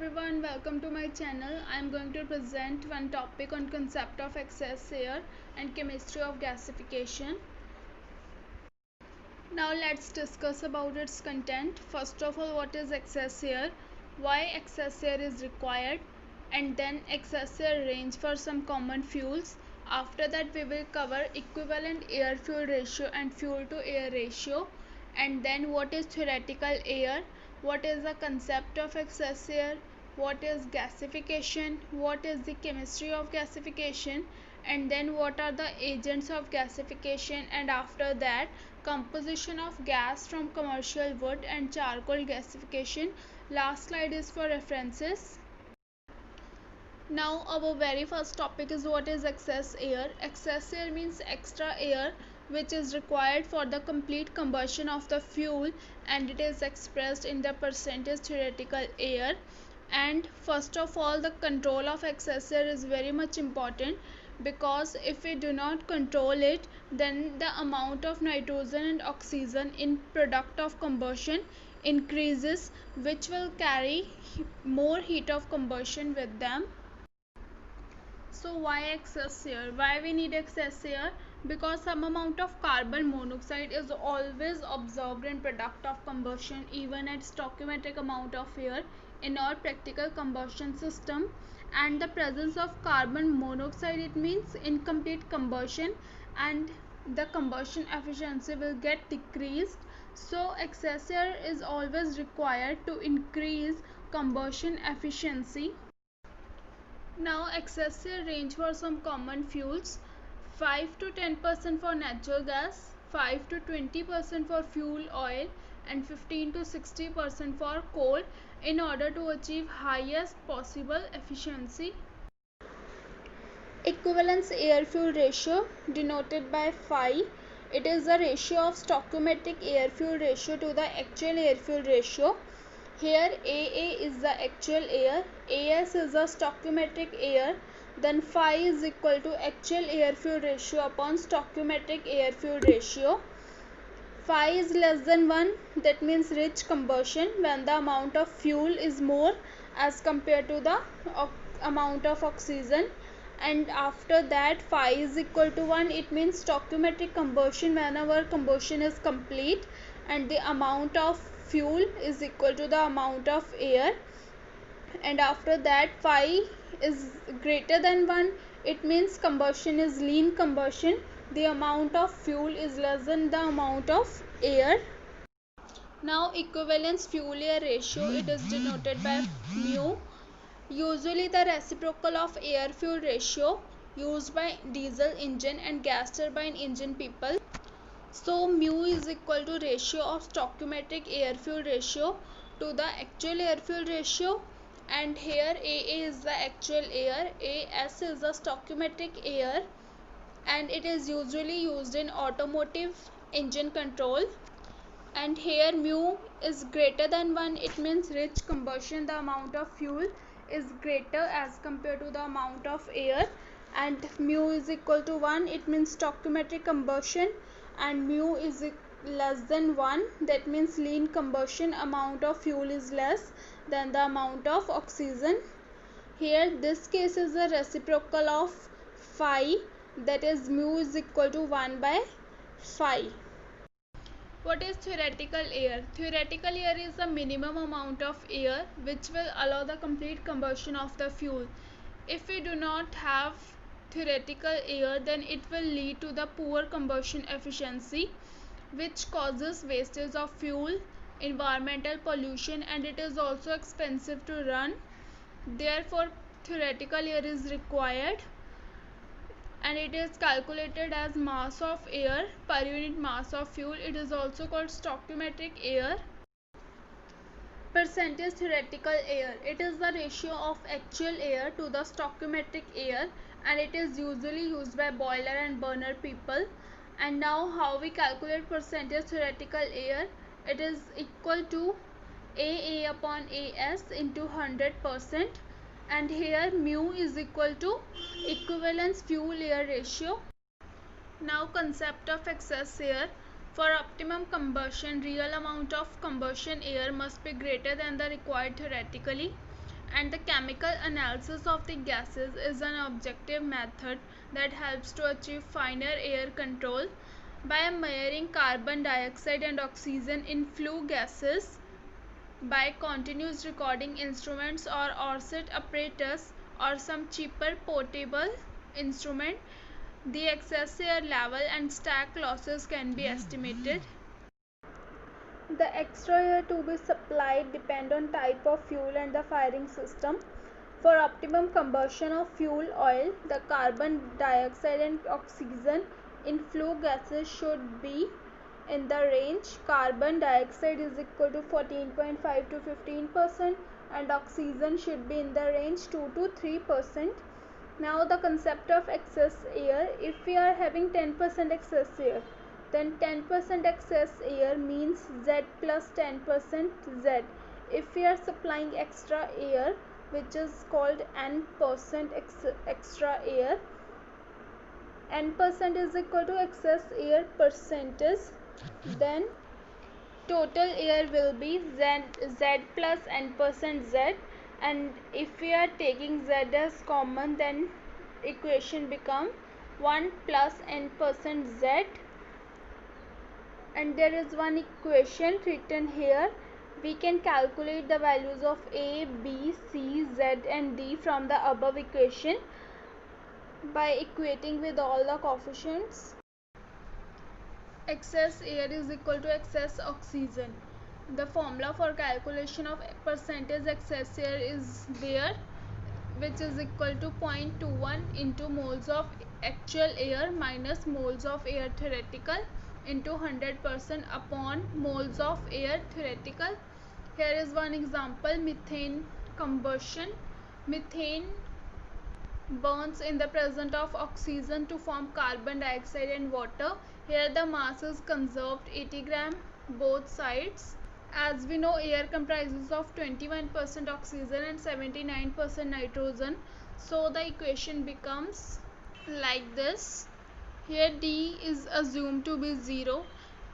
everyone, welcome to my channel. I am going to present one topic on concept of excess air and chemistry of gasification. Now let's discuss about its content. First of all, what is excess air, why excess air is required, and then excess air range for some common fuels. After that we will cover equivalent air fuel ratio and fuel to air ratio, and then what is theoretical air, what is the concept of excess air, what is gasification, what is the chemistry of gasification, and then what are the agents of gasification, and after that composition of gas from commercial wood and charcoal gasification. Last slide is for references. Now our very first topic is what is excess air. Excess air means extra air which is required for the complete combustion of the fuel, and it is expressed in the percentage theoretical air. And first of all, the control of excess air is very much important, because if we do not control it, then the amount of nitrogen and oxygen in product of combustion increases, which will carry more heat of combustion with them. So why excess air? Why we need excess air? Because some amount of carbon monoxide is always observed in product of combustion, even at stoichiometric amount of air in our practical combustion system. And the presence of carbon monoxide, it means incomplete combustion, and the combustion efficiency will get decreased. So excess air is always required to increase combustion efficiency. Now excess air range for some common fuels: 5 to 10% for natural gas, 5 to 20% for fuel oil, and 15 to 60% for coal, in order to achieve highest possible efficiency. Equivalence air fuel ratio, denoted by phi. It is the ratio of stoichiometric air fuel ratio to the actual air fuel ratio. Here AA is the actual air, AS is the stoichiometric air, then phi is equal to actual air fuel ratio upon stoichiometric air fuel ratio. Phi is less than 1, that means rich combustion, when the amount of fuel is more as compared to the amount of oxygen. And after that phi is equal to 1, it means stoichiometric combustion, whenever combustion is complete and the amount of fuel is equal to the amount of air. And after that phi is greater than 1, it means combustion is lean combustion, the amount of fuel is less than the amount of air. Now equivalence fuel air ratio, it is denoted by mu, usually the reciprocal of air fuel ratio used by diesel engine and gas turbine engine people. So mu is equal to ratio of stoichiometric air fuel ratio to the actual air fuel ratio, and here AA is the actual air, AS is the stoichiometric air, and it is usually used in automotive engine control. And here mu is greater than 1, it means rich combustion, the amount of fuel is greater as compared to the amount of air. And mu is equal to 1, it means stoichiometric combustion, and mu is less than 1, that means lean combustion, amount of fuel is less than the amount of oxygen. Here this case is the reciprocal of phi, that is mu is equal to 1 by phi. What is theoretical air? Theoretical air is the minimum amount of air which will allow the complete combustion of the fuel. If we do not have theoretical air, then it will lead to the poor combustion efficiency, which causes wastage of fuel, environmental pollution, and it is also expensive to run. Therefore theoretical air is required, and it is calculated as mass of air per unit mass of fuel. It is also called stoichiometric air. Percentage theoretical air, it is the ratio of actual air to the stoichiometric air, and it is usually used by boiler and burner people. And now how we calculate percentage theoretical air? It is equal to AA upon AS into 100%, and here mu is equal to equivalence fuel air ratio. Now concept of excess air. For optimum combustion, real amount of combustion air must be greater than the required theoretically, And the chemical analysis of the gases is an objective method that helps to achieve finer air control by measuring carbon dioxide and oxygen in flue gases by continuous recording instruments or ORSIT apparatus or some cheaper portable instrument. The excess air level and stack losses can be estimated. The extra air to be supplied depend on type of fuel and the firing system. For optimum combustion of fuel oil, the carbon dioxide and oxygen in flue gases should be in the range carbon dioxide is equal to 14.5 to 15% and oxygen should be in the range 2 to 3%. Now the concept of excess air, if we are having 10% excess air, then 10% excess air means Z plus 10% Z. If we are supplying extra air, which is called n% extra air, n% is equal to excess air percentage, then total air will be Z plus n% Z, and if we are taking Z as common, then equation become 1 plus n% Z, and there is one equation written here. We can calculate the values of A, B, C, Z and D from the above equation by equating with all the coefficients. Excess air is equal to excess oxygen. The formula for calculation of percentage excess air is there, which is equal to 0.21 into moles of actual air minus moles of air theoretical into 100% upon moles of air theoretical. Here is one example: methane combustion. Methane burns in the presence of oxygen to form carbon dioxide and water. Here the mass is conserved 80 gram both sides. As we know, air comprises of 21% oxygen and 79% nitrogen. So the equation becomes like this. Here D is assumed to be 0,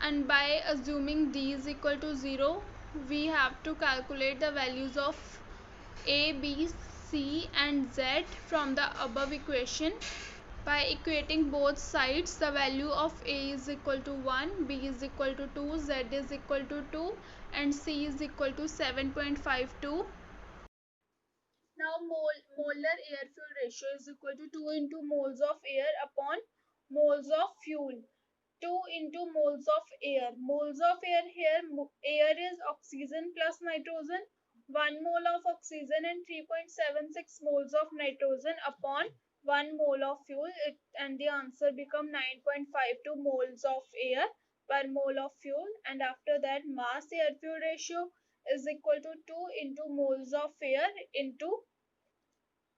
and by assuming D is equal to 0, we have to calculate the values of A, B, C and Z from the above equation. By equating both sides, the value of A is equal to 1, B is equal to 2, Z is equal to 2 and C is equal to 7.52. Now molar air fuel ratio is equal to 2 into moles of air upon moles of fuel. 2 into moles of air. Moles of air here, air is oxygen plus nitrogen. 1 mole of oxygen and 3.76 moles of nitrogen upon 1 mole of fuel, and the answer become 9.52 moles of air per mole of fuel. And after that, mass air fuel ratio is equal to 2 into moles of air into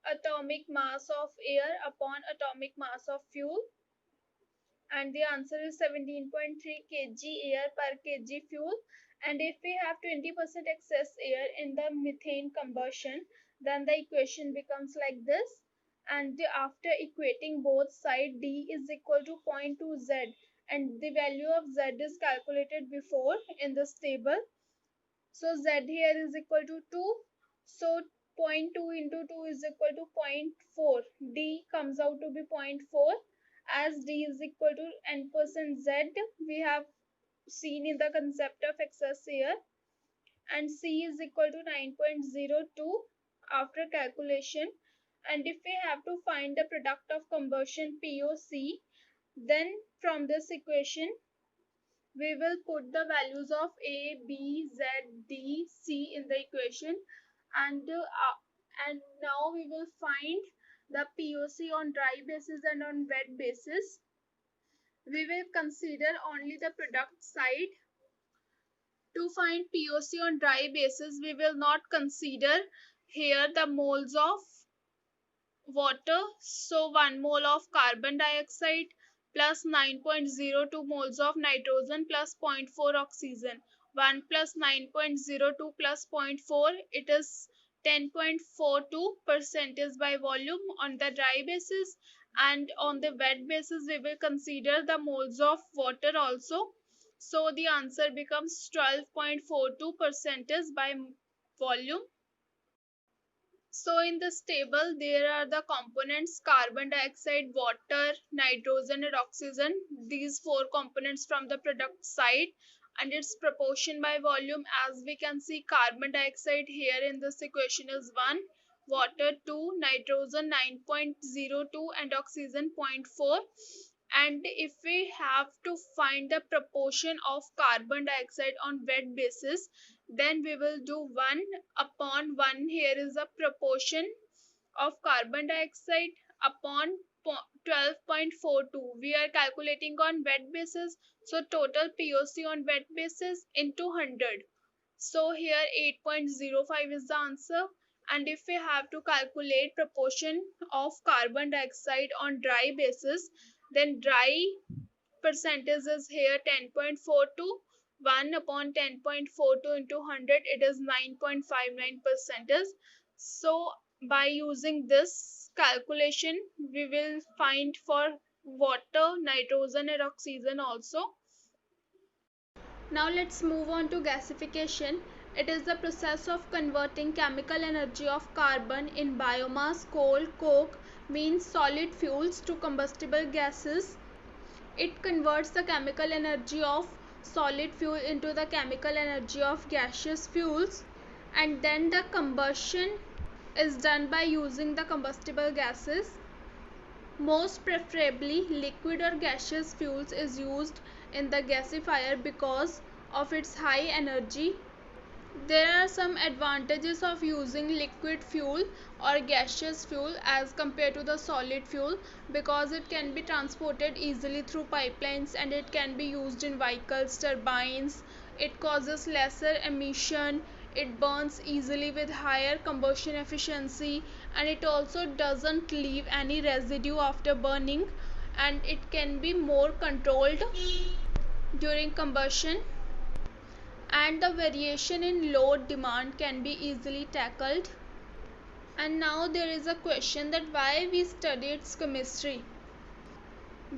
atomic mass of air upon atomic mass of fuel, and the answer is 17.3 kg air per kg fuel. And if we have 20% excess air in the methane combustion, then the equation becomes like this. And after equating both sides, D is equal to 0.2 Z, and the value of Z is calculated before in this table. So Z here is equal to 2. So 0.2 into 2 is equal to 0.4. D comes out to be 0.4. As D is equal to n% Z, we have seen in the concept of excess air, and C is equal to 9.02 after calculation. And if we have to find the product of combustion POC, then from this equation we will put the values of A, B, Z, D, C in the equation, and now we will find the POC on dry basis and on wet basis. We will consider only the product side. To find POC on dry basis, we will not consider here the moles of water. So 1 mole of carbon dioxide plus 9.02 moles of nitrogen plus 0.4 oxygen. 1 plus 9.02 plus 0.4, it is 10.42% by volume on the dry basis, and on the wet basis we will consider the moles of water also. So the answer becomes 12.42% by volume. So in this table, there are the components carbon dioxide, water, nitrogen and oxygen. These four components from the product side and its proportion by volume. As we can see, carbon dioxide here in this equation is 1, water 2, nitrogen 9.02 and oxygen zero point 0.4. And if we have to find the proportion of carbon dioxide on wet basis, then we will do 1 upon 1. Here is the proportion of carbon dioxide upon 12.42. We are calculating on wet basis, so total POC on wet basis into 100. So here 8.05 is the answer. And if we have to calculate proportion of carbon dioxide on dry basis, then dry percentage is here 10.42. 1 upon 10.42 into 100, it is 9.59 percentage. So by using this calculation, we will find for water, nitrogen and oxygen also. Now let's move on to gasification. It is the process of converting chemical energy of carbon in biomass, coal, coke, means solid fuels to combustible gases. It converts the chemical energy of solid fuel into the chemical energy of gaseous fuels, and then the combustion is done by using the combustible gases. Most preferably, liquid or gaseous fuels is used in the gasifier because of its high energy. There are some advantages of using liquid fuel or gaseous fuel as compared to the solid fuel, because it can be transported easily through pipelines and it can be used in vehicles, turbines. It causes lesser emission, it burns easily with higher combustion efficiency, and it also doesn't leave any residue after burning, and it can be more controlled during combustion, and the variation in load demand can be easily tackled. And now there is a question that why we study its chemistry.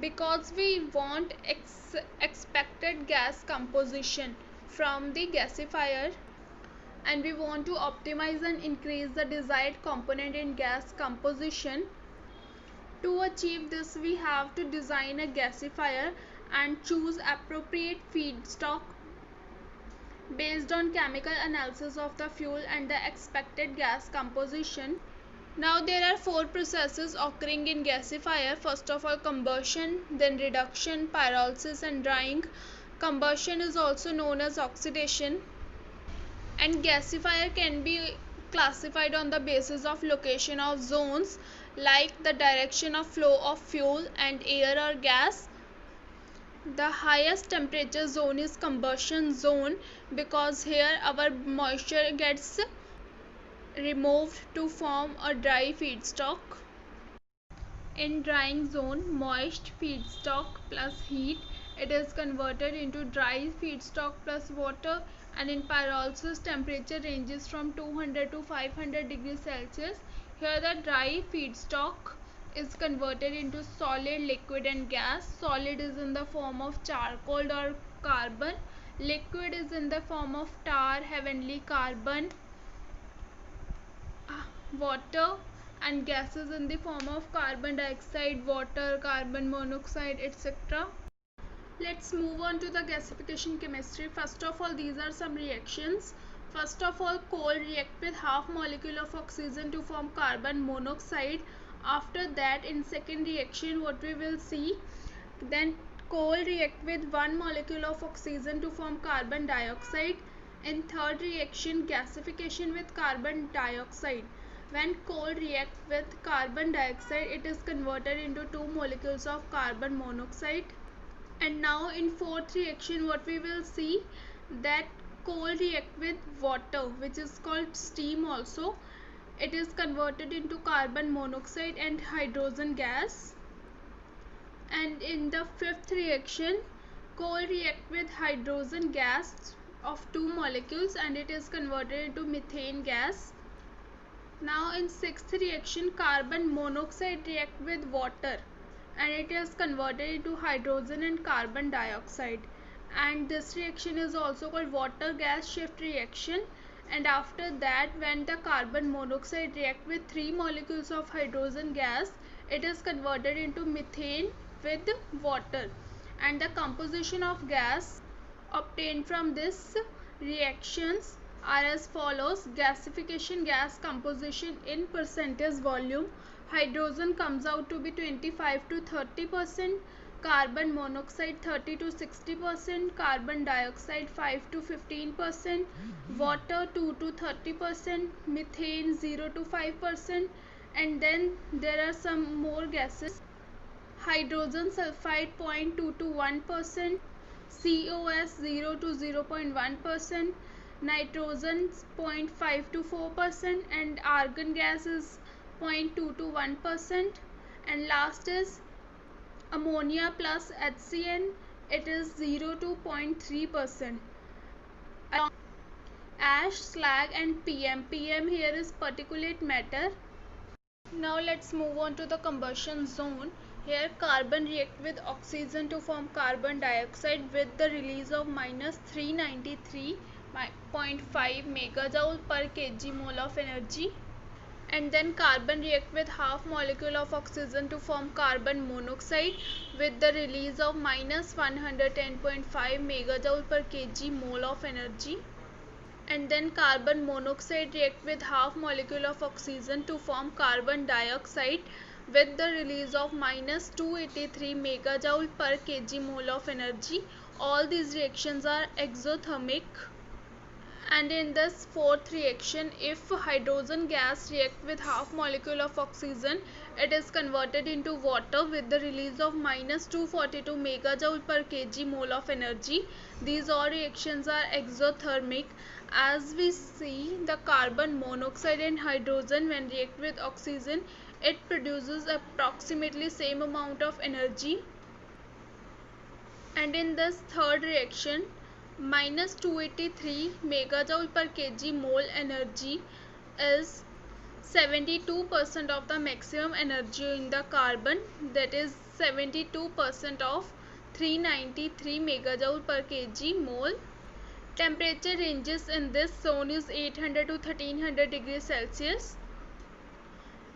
Because we want expected gas composition from the gasifier, and we want to optimize and increase the desired component in gas composition. To achieve this, we have to design a gasifier and choose appropriate feedstock based on chemical analysis of the fuel and the expected gas composition. Now there are four processes occurring in gasifier. First of all, combustion, then reduction, pyrolysis and drying. Combustion is also known as oxidation. And gasifier can be classified on the basis of location of zones, like the direction of flow of fuel and air or gas. The highest temperature zone is combustion zone, because here our moisture gets removed to form a dry feedstock. In drying zone, moist feedstock plus heat, it is converted into dry feedstock plus water. And in pyrolysis, temperature ranges from 200 to 500 degrees Celsius. Here the dry feedstock is converted into solid, liquid and gas. Solid is in the form of charcoal or carbon. Liquid is in the form of tar, heavenly carbon, water, and gases in the form of carbon dioxide, water, carbon monoxide, etc. Let's move on to the gasification chemistry. First of all, these are some reactions. First of all, coal react with half molecule of oxygen to form carbon monoxide. After that, in second reaction, what we will see, then coal react with one molecule of oxygen to form carbon dioxide. In third reaction, gasification with carbon dioxide. When coal reacts with carbon dioxide, it is converted into two molecules of carbon monoxide. And now in fourth reaction, what we will see, that coal react with water, which is called steam also. It is converted into carbon monoxide and hydrogen gas. And in the fifth reaction, coal react with hydrogen gas of two molecules and it is converted into methane gas. Now in sixth reaction, carbon monoxide react with water and it is converted into hydrogen and carbon dioxide. And this reaction is also called water gas shift reaction, and after that, when the carbon monoxide react with 3 molecules of hydrogen gas, it is converted into methane with water, and the composition of gas obtained from this reactions are as follows. Gasification gas composition in percentage volume: hydrogen comes out to be 25 to 30%, carbon monoxide 30 to 60%, carbon dioxide 5 to 15%, water 2 to 30%, methane 0 to 5%, and then there are some more gases: hydrogen sulfide 0.2 to 1%, COS 0 to 0.1%, nitrogen 0.5 to 4%, and argon gas is 0.2 to 1%, and last is ammonia plus HCN, it is 0 to 0.3%. Ash, slag and PM. PM here is particulate matter. Now let's move on to the combustion zone. Here carbon react with oxygen to form carbon dioxide with the release of minus 393.5 megajoule per kg mole of energy. And then carbon react with half molecule of oxygen to form carbon monoxide with the release of minus 110.5 megajoule per kg mole of energy. And then carbon monoxide react with half molecule of oxygen to form carbon dioxide with the release of minus 283 megajoule per kg mole of energy. All these reactions are exothermic. And in this fourth reaction, if hydrogen gas react with half molecule of oxygen, it is converted into water with the release of minus 242 megajoule per kg mole of energy. These all reactions are exothermic. As we see, the carbon monoxide and hydrogen when react with oxygen, it produces approximately same amount of energy. And in this third reaction, minus 283 megajoule per kg mole energy is 72% of the maximum energy in the carbon, that is 72% of 393 megajoule per kg mole. Temperature ranges in this zone is 800 to 1300 degrees Celsius.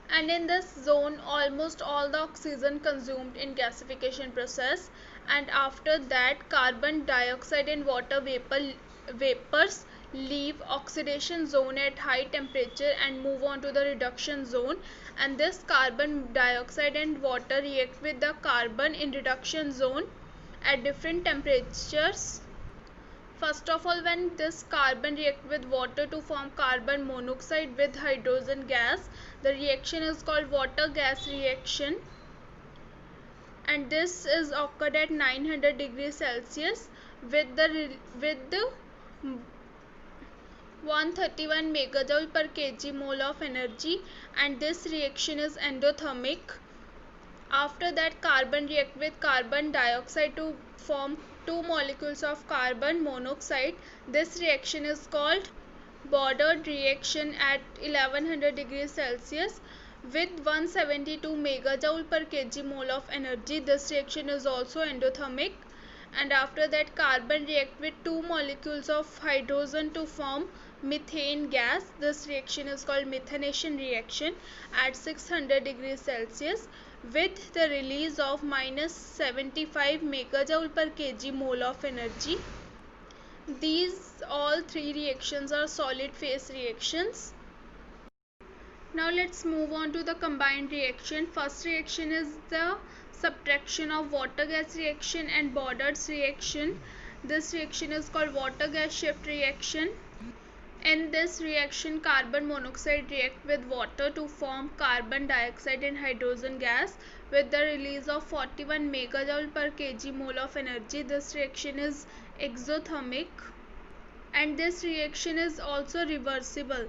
And in this zone, almost all the oxygen consumed in gasification process, and after that carbon dioxide and water vapors leave oxidation zone at high temperature and move on to the reduction zone, and this carbon dioxide and water react with the carbon in reduction zone at different temperatures. First of all, when this carbon react with water to form carbon monoxide with hydrogen gas, the reaction is called water gas reaction, and this is occurred at 900 degrees Celsius with the 131 megajoule per kg mole of energy, and this reaction is endothermic. After that, carbon react with carbon dioxide to form 2 molecules of carbon monoxide. This reaction is called bordered reaction at 1100 degrees Celsius with 172 megajoule per kg mole of energy. This reaction is also endothermic. And after that, carbon react with 2 molecules of hydrogen to form methane gas. This reaction is called methanation reaction at 600 degrees Celsius with the release of minus 75 megajoule per kg mole of energy. These all three reactions are solid phase reactions. Now let's move on to the combined reaction. First reaction is the subtraction of water gas reaction and bordered reaction. This reaction is called water gas shift reaction. In this reaction, carbon monoxide react with water to form carbon dioxide and hydrogen gas with the release of 41 megajoule per kg mole of energy. This reaction is exothermic, and this reaction is also reversible.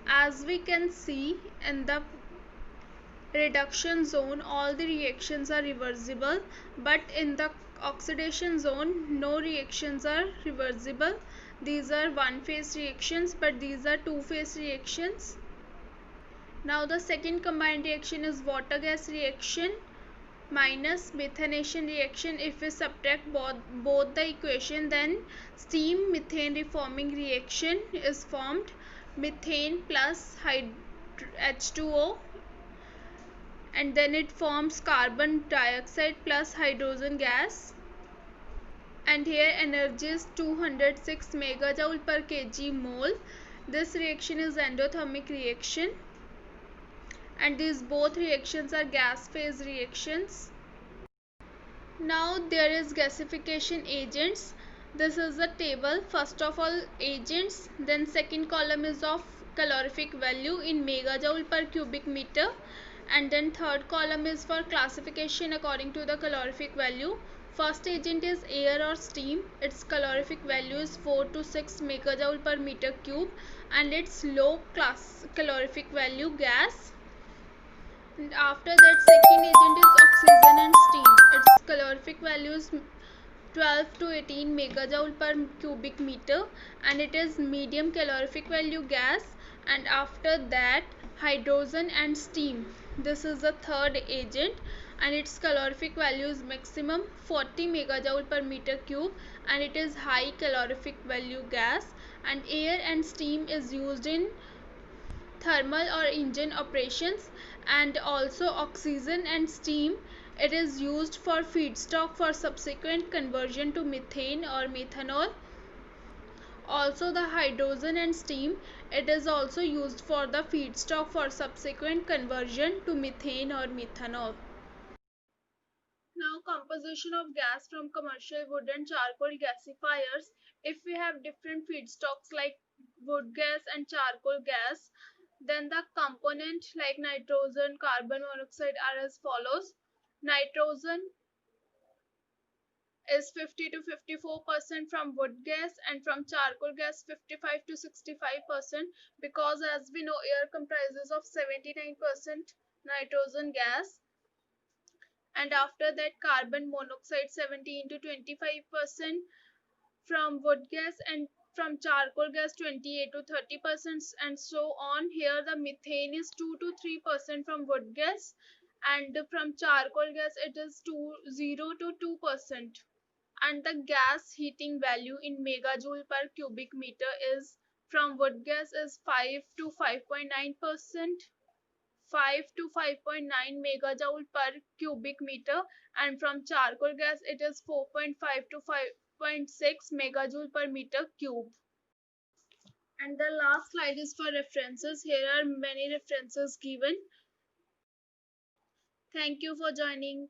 As we can see in the reduction zone, all the reactions are reversible, but in the oxidation zone, no reactions are reversible. These are one phase reactions, but these are two phase reactions. Now the second combined reaction is water gas reaction minus methanation reaction. If we subtract both the equation, then steam methane reforming reaction is formed. methane plus H2O, and then it forms carbon dioxide plus hydrogen gas, and here energy is 206 megajoule per kg mole. This reaction is endothermic reaction, and these both reactions are gas phase reactions. Now there is gasification agents. This is the table. First of all, agents, then second column is of calorific value in megajoule per cubic meter, and then third column is for classification according to the calorific value. First agent is air or steam. Its calorific value is 4 to 6 megajoule per meter cube, and its low class calorific value gas. And after that, second agent is oxygen and steam. Its calorific value is 12 to 18 megajoule per cubic meter, and it is medium calorific value gas. And after that, hydrogen and steam. This is the third agent, and its calorific value is maximum 40 megajoule per meter cube, and it is high calorific value gas. And air and steam is used in thermal or engine operations, and also oxygen and steam, it is used for feedstock for subsequent conversion to methane or methanol. Also the hydrogen and steam, it is also used for the feedstock for subsequent conversion to methane or methanol. Now, composition of gas from commercial wood and charcoal gasifiers. If we have different feedstocks like wood gas and charcoal gas, then the component like nitrogen, carbon monoxide are as follows. Nitrogen is 50 to 54% from wood gas, and from charcoal gas 55 to 65%, because as we know air comprises of 79% nitrogen gas. And after that, carbon monoxide 17 to 25% from wood gas, and from charcoal gas 28 to 30%, and so on. Here the methane is 2 to 3% from wood gas, and from charcoal gas it is 0 to 2%. And the gas heating value in megajoule per cubic meter is from wood gas is 5 to 5.9%, 5 to 5.9 megajoule per cubic meter, and from charcoal gas it is 4.5 to 5.6 megajoule per meter cube. And the last slide is for references. Here are many references given. Thank you for joining.